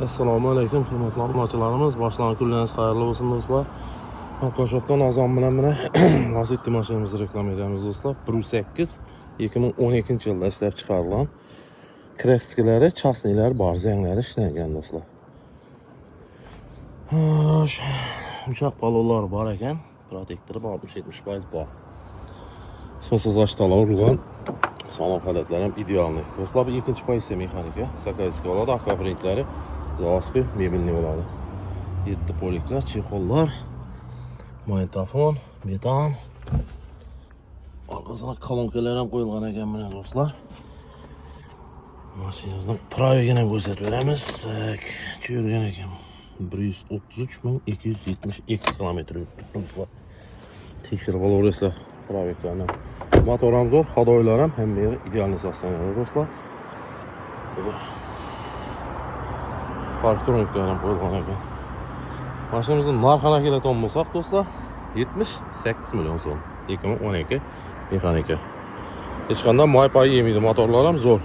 Assalomu alaykum hurmatli obunachilarimiz. Boshlang'ich kunlaringiz xayrli bo'lsin do'stlar. Avtoshopdan azon bilan Lacetti mashinamizni reklam etamiz do'stlar. 1.8 2012-yilda ishlab chiqarilgan. Kreskilari, chasnilari bor, zanglari ishlangan do'stlar. Uchoq balonlari bor ekan, protektori bor, 70% bor. Sonsuzlashtirib urilgan. Salon holatlar ham idealniy. Do'stlar, bu ikkinchi pozitsiya mexanika. Sakayskiy bo'ladi, akvaprintlari, zavodskiy mebelniy bo'ladi. 7 poliklar, chexollar, magnitofon, metan. Orqasiga kolonkalar ham qo'yilgan ekan mana do'stlar. Mashinamizning pravigini ko'rsatib beramiz. Ko'rgan ekan. 133.272 kilometr yuribdi do'stlar. Tekshirib olaverasizlar praviglarni. Motor ham zo'r, hadoylar ham hamma ideal sostanadi do'stlar. Parktroniklar ham qo'yilgan ekan. Mashinamizning narxini keladigan bo'lsak do'stlar, 78 million so'm. 2012 mexanika. Hech qanday moy-pay yemaydi, motorlar ham zo'r.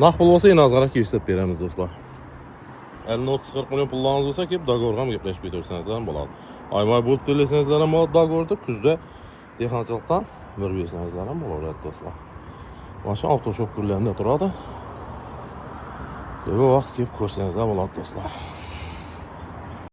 Narx pul bo'lsa, nazarga ko'rsatib beramiz do'stlar. 50-40 million pullarınız olsa kelib dogovor ham gaplashib ketaversangiz ham bo'ladi. Oy-moy bo'lib to'lasangizlar ham dogovorda, kuzda dehqonchilikdan bir bersangizlar ham bo'laveradi do'stlar. Mashina avtoshop kunlarida turadi. Bu vaqt kelib ko'rsangizlar bo'ladi do'stlar.